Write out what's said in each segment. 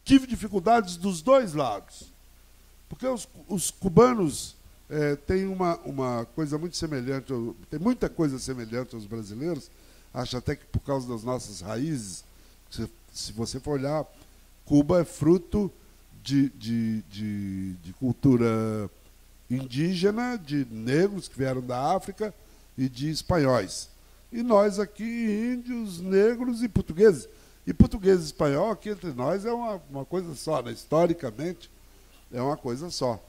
tive dificuldades dos dois lados, porque os cubanos têm uma coisa muito semelhante, tem muita coisa semelhante aos brasileiros, acho até que por causa das nossas raízes, se você for olhar, Cuba é fruto de cultura indígena, de negros que vieram da África e de espanhóis. E nós aqui, índios, negros e portugueses. E português e espanhol aqui entre nós é uma coisa só, né? Historicamente é uma coisa só.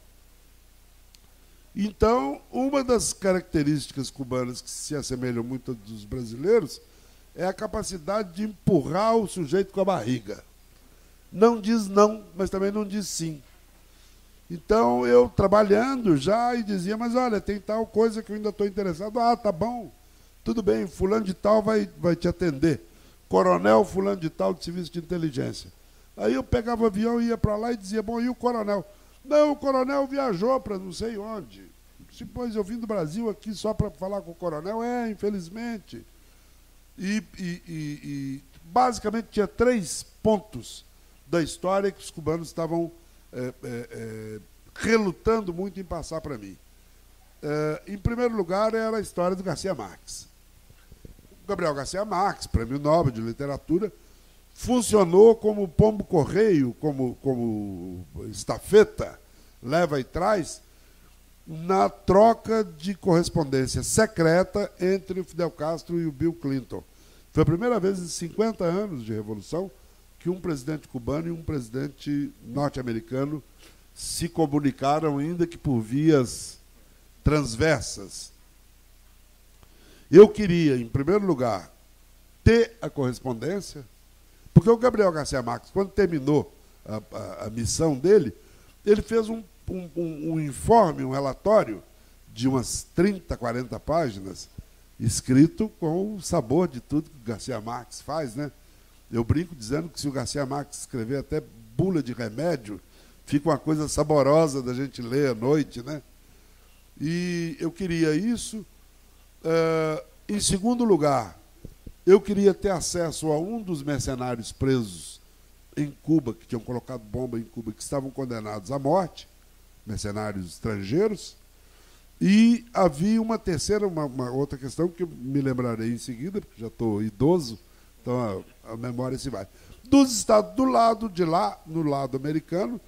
Então, uma das características cubanas que se assemelham muito dos brasileiros é a capacidade de empurrar o sujeito com a barriga. Não diz não, mas também não diz sim. Então, eu trabalhando já e dizia, mas olha, tem tal coisa que eu ainda estou interessado. Ah, tá bom, tudo bem, fulano de tal vai te atender. Coronel fulano de tal de serviço de inteligência. Aí eu pegava o avião e ia para lá e dizia, bom, e o coronel? Não, o coronel viajou para não sei onde. Depois eu vim do Brasil aqui só para falar com o coronel. Infelizmente. E basicamente tinha 3 pontos da história que os cubanos estavam relutando muito em passar para mim. Em primeiro lugar, era a história do Garcia Marques. O Gabriel Garcia Marques, prêmio Nobel de Literatura, funcionou como pombo-correio, como estafeta, leva e traz, na troca de correspondência secreta entre o Fidel Castro e o Bill Clinton. Foi a primeira vez em 50 anos de Revolução que um presidente cubano e um presidente norte-americano se comunicaram, ainda que por vias transversas. Eu queria, em primeiro lugar, ter a correspondência, porque o Gabriel Garcia Marques, quando terminou a missão dele, ele fez um informe, um relatório de umas 30, 40 páginas, escrito com o sabor de tudo que o Garcia Marques faz, né? Eu brinco dizendo que se o Garcia Marques escrever até bula de remédio, fica uma coisa saborosa da gente ler à noite, né? E eu queria isso. Em segundo lugar, eu queria ter acesso a um dos mercenários presos em Cuba, que tinham colocado bomba em Cuba, que estavam condenados à morte, mercenários estrangeiros. E havia uma terceira, uma outra questão que eu me lembrarei em seguida, porque já estou idoso, então a memória se vai. Dos Estados do lado de lá, no lado americano,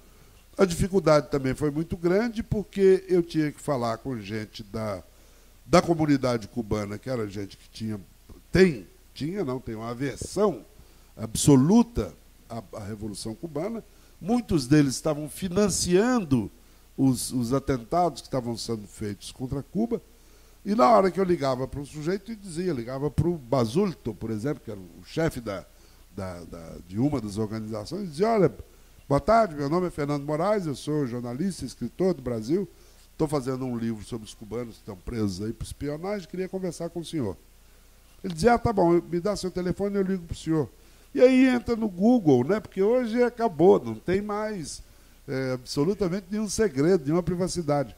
a dificuldade também foi muito grande, porque eu tinha que falar com gente da comunidade cubana, que era gente que tem uma aversão absoluta à Revolução Cubana. Muitos deles estavam financiando os atentados que estavam sendo feitos contra Cuba. E na hora que eu ligava para o sujeito, ligava para o Basulto, por exemplo, que era o chefe de uma das organizações, dizia, olha, boa tarde, meu nome é Fernando Moraes, eu sou jornalista, escritor do Brasil, estou fazendo um livro sobre os cubanos que estão presos aí por espionagem, queria conversar com o senhor. Ele dizia, tá bom, me dá seu telefone e eu ligo para o senhor. E aí entra no Google, né, porque hoje acabou, não tem mais absolutamente nenhum segredo, nenhuma privacidade.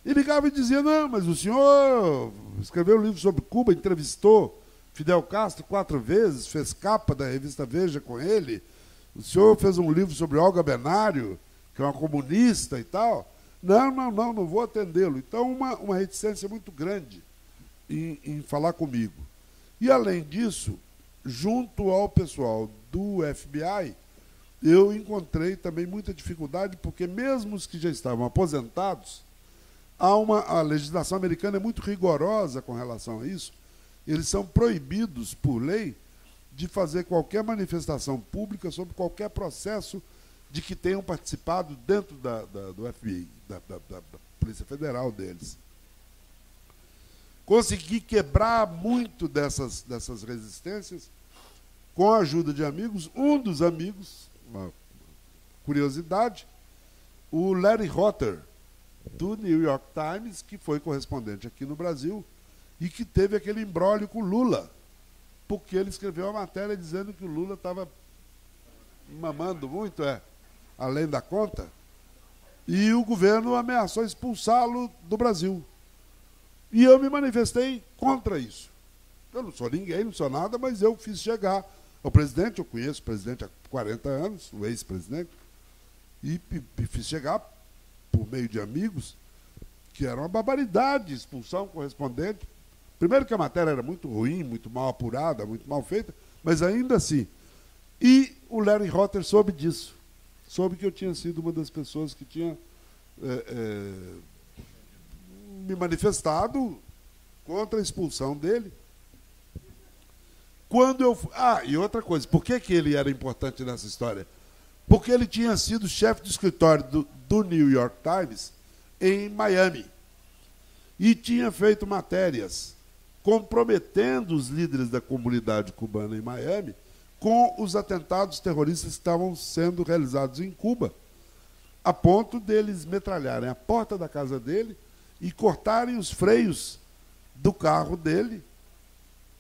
E ligava e dizia, não, mas o senhor escreveu um livro sobre Cuba, entrevistou Fidel Castro 4 vezes, fez capa da revista Veja com ele, o senhor fez um livro sobre Olga Benário, que é uma comunista e tal. Não vou atendê-lo. Então, uma reticência muito grande em falar comigo. E, além disso, junto ao pessoal do FBI, eu encontrei também muita dificuldade, porque mesmo os que já estavam aposentados, a legislação americana é muito rigorosa com relação a isso. Eles são proibidos, por lei, de fazer qualquer manifestação pública sobre qualquer processo de que tenham participado dentro do FBI, da Polícia Federal deles. Consegui quebrar muito dessas resistências com a ajuda de amigos. Um dos amigos, uma curiosidade, o Larry Rotter, do New York Times, que foi correspondente aqui no Brasil e que teve aquele imbróglio com Lula, porque ele escreveu uma matéria dizendo que o Lula estava mamando muito, além da conta, e o governo ameaçou expulsá-lo do Brasil. E eu me manifestei contra isso. Eu não sou ninguém, não sou nada, mas eu fiz chegar O presidente, eu conheço o presidente há 40 anos, o ex-presidente, e fiz chegar, por meio de amigos, que era uma barbaridade, expulsão correspondente. Primeiro que a matéria era muito ruim, muito mal apurada, muito mal feita, mas ainda assim. E o Larry Rotter soube disso. Soube que eu tinha sido uma das pessoas que tinha me manifestado contra a expulsão dele. Quando eu... e outra coisa, por que ele era importante nessa história? Porque ele tinha sido chefe de escritório do New York Times em Miami e tinha feito matérias comprometendo os líderes da comunidade cubana em Miami com os atentados terroristas que estavam sendo realizados em Cuba, a ponto deles metralharem a porta da casa dele e cortarem os freios do carro dele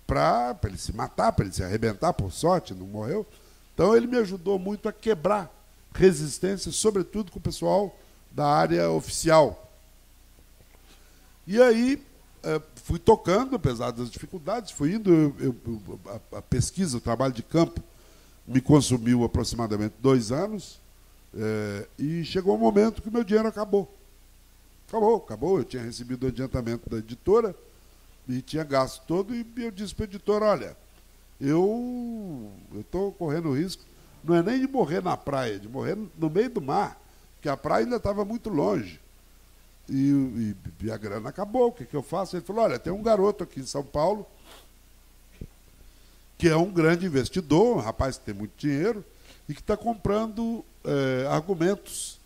para ele se matar, para ele se arrebentar, por sorte, não morreu. Então ele me ajudou muito a quebrar resistência, sobretudo com o pessoal da área oficial. E aí fui tocando, apesar das dificuldades, fui indo, a pesquisa, o trabalho de campo me consumiu aproximadamente 2 anos, e chegou um momento que o meu dinheiro acabou. Acabou. Eu tinha recebido o adiantamento da editora e tinha gasto todo, e eu disse para a editora, olha, eu estou correndo risco, não é nem de morrer na praia, de morrer no meio do mar, porque a praia ainda estava muito longe. E a grana acabou, o que eu faço? Ele falou, olha, tem um garoto aqui em São Paulo, que é um grande investidor, um rapaz que tem muito dinheiro, e que está comprando argumentos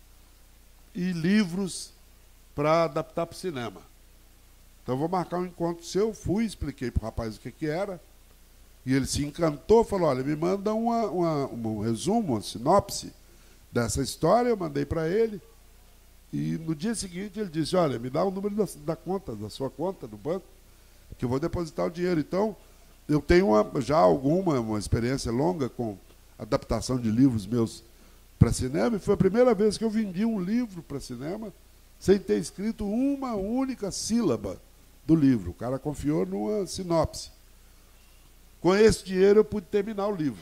e livros para adaptar para o cinema. Então eu vou marcar um encontro seu. Fui, expliquei para o rapaz o que era, e ele se encantou, falou, olha, me manda um resumo, uma sinopse dessa história. Eu mandei para ele, e no dia seguinte ele disse, olha, me dá o número da sua conta do banco, que eu vou depositar o dinheiro. Então, eu tenho já uma experiência longa com adaptação de livros meus para cinema, e foi a primeira vez que eu vendi um livro para cinema sem ter escrito uma única sílaba do livro. O cara confiou numa sinopse. Com esse dinheiro eu pude terminar o livro.